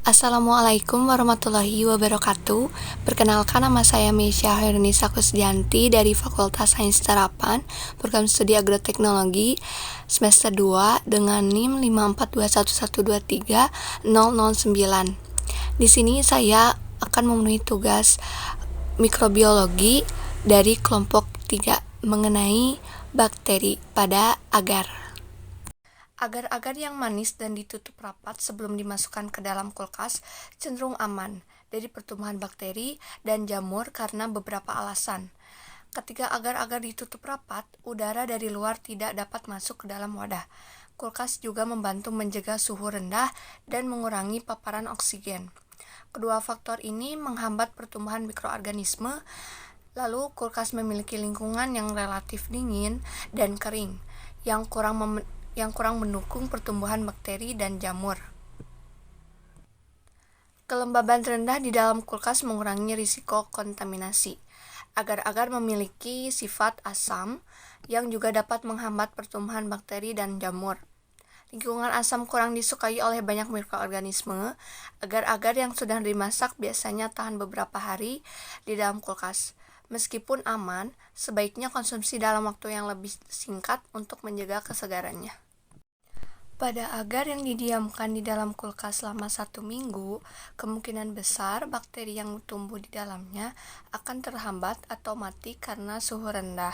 Assalamualaikum warahmatullahi wabarakatuh. Perkenalkan, nama saya Meisya Hairunisa Kusdianti dari Fakultas Sains Terapan, Program Studi Agroteknologi, semester 2 dengan NIM 54211230009. Di sini saya akan memenuhi tugas mikrobiologi dari kelompok 3 mengenai bakteri pada agar. Agar-agar yang manis dan ditutup rapat sebelum dimasukkan ke dalam kulkas cenderung aman dari pertumbuhan bakteri dan jamur karena beberapa alasan. Ketika agar-agar ditutup rapat, udara dari luar tidak dapat masuk ke dalam wadah. Kulkas juga membantu menjaga suhu rendah dan mengurangi paparan oksigen. Kedua faktor ini menghambat pertumbuhan mikroorganisme. Lalu, kulkas memiliki lingkungan yang relatif dingin dan kering, yang kurang mendukung pertumbuhan bakteri dan jamur. Kelembaban rendah di dalam kulkas mengurangi risiko kontaminasi. Agar-agar memiliki sifat asam yang juga dapat menghambat pertumbuhan bakteri dan jamur. Lingkungan asam kurang disukai oleh banyak mikroorganisme. Agar-agar yang sudah dimasak biasanya tahan beberapa hari di dalam kulkas. Meskipun aman, sebaiknya konsumsi dalam waktu yang lebih singkat untuk menjaga kesegarannya. Pada agar yang didiamkan di dalam kulkas selama 1 minggu, kemungkinan besar bakteri yang tumbuh di dalamnya akan terhambat atau mati karena suhu rendah.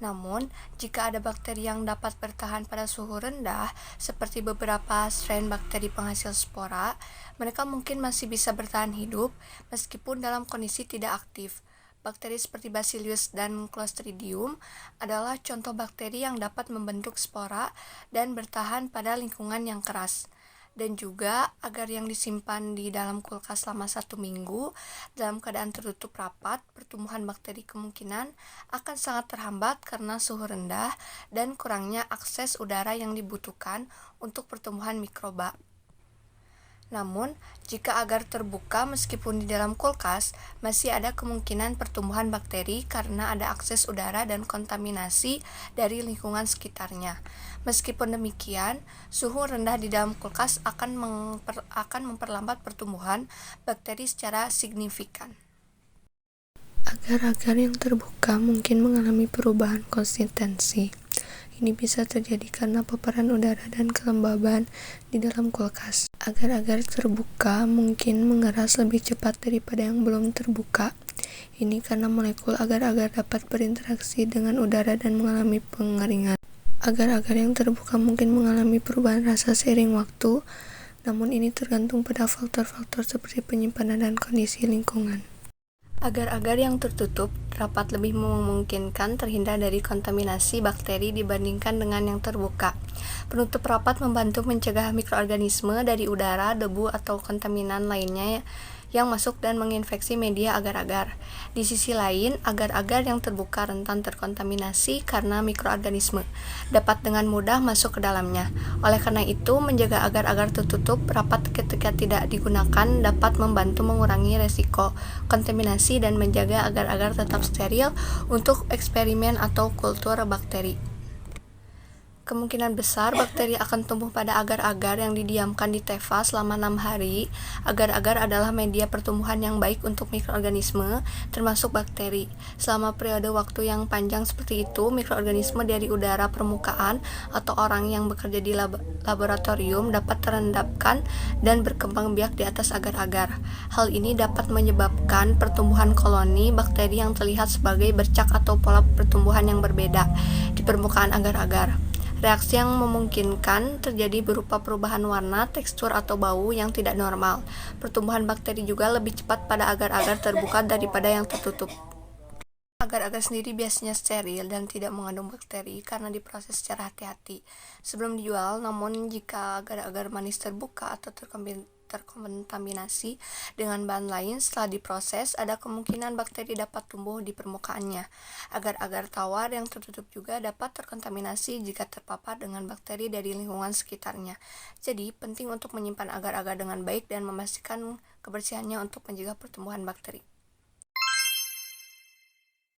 Namun, jika ada bakteri yang dapat bertahan pada suhu rendah, seperti beberapa strain bakteri penghasil spora, mereka mungkin masih bisa bertahan hidup meskipun dalam kondisi tidak aktif. Bakteri seperti Bacillus dan Clostridium adalah contoh bakteri yang dapat membentuk spora dan bertahan pada lingkungan yang keras. Dan juga agar yang disimpan di dalam kulkas selama 1 minggu dalam keadaan tertutup rapat, pertumbuhan bakteri kemungkinan akan sangat terhambat karena suhu rendah dan kurangnya akses udara yang dibutuhkan untuk pertumbuhan mikroba. Namun, jika agar terbuka meskipun di dalam kulkas, masih ada kemungkinan pertumbuhan bakteri karena ada akses udara dan kontaminasi dari lingkungan sekitarnya. Meskipun demikian, suhu rendah di dalam kulkas akan memperlambat pertumbuhan bakteri secara signifikan. Agar-agar yang terbuka mungkin mengalami perubahan konsistensi. Ini bisa terjadi karena paparan udara dan kelembaban di dalam kulkas. Agar-agar terbuka mungkin mengeras lebih cepat daripada yang belum terbuka. Ini karena molekul agar-agar dapat berinteraksi dengan udara dan mengalami pengeringan. Agar-agar yang terbuka mungkin mengalami perubahan rasa seiring waktu, namun ini tergantung pada faktor-faktor seperti penyimpanan dan kondisi lingkungan. Agar-agar yang tertutup rapat lebih memungkinkan terhindar dari kontaminasi bakteri dibandingkan dengan yang terbuka. Penutup rapat membantu mencegah mikroorganisme dari udara, debu, atau kontaminan lainnya yang masuk dan menginfeksi media agar-agar. Di sisi lain, agar-agar yang terbuka rentan terkontaminasi karena mikroorganisme dapat dengan mudah masuk ke dalamnya. Oleh karena itu, menjaga agar-agar tertutup rapat ketika tidak digunakan dapat membantu mengurangi resiko kontaminasi dan menjaga agar-agar tetap steril untuk eksperimen atau kultur bakteri. Kemungkinan besar bakteri akan tumbuh pada agar-agar yang didiamkan di teva selama 6 hari. Agar-agar adalah media pertumbuhan yang baik untuk mikroorganisme, termasuk bakteri. Selama periode waktu yang panjang seperti itu, mikroorganisme dari udara permukaan atau orang yang bekerja di laboratorium dapat terendapkan dan berkembang biak di atas agar-agar. Hal ini dapat menyebabkan pertumbuhan koloni bakteri yang terlihat sebagai bercak atau pola pertumbuhan yang berbeda di permukaan agar-agar. Reaksi yang memungkinkan terjadi berupa perubahan warna, tekstur, atau bau yang tidak normal. Pertumbuhan bakteri juga lebih cepat pada agar-agar terbuka daripada yang tertutup. Agar-agar sendiri biasanya steril dan tidak mengandung bakteri karena diproses secara hati-hati sebelum dijual. Namun, jika agar-agar manis terbuka atau terkontaminasi dengan bahan lain setelah diproses, ada kemungkinan bakteri dapat tumbuh di permukaannya. Agar-agar tawar yang tertutup juga dapat terkontaminasi jika terpapar dengan bakteri dari lingkungan sekitarnya. Jadi, penting untuk menyimpan agar-agar dengan baik dan memastikan kebersihannya untuk mencegah pertumbuhan bakteri.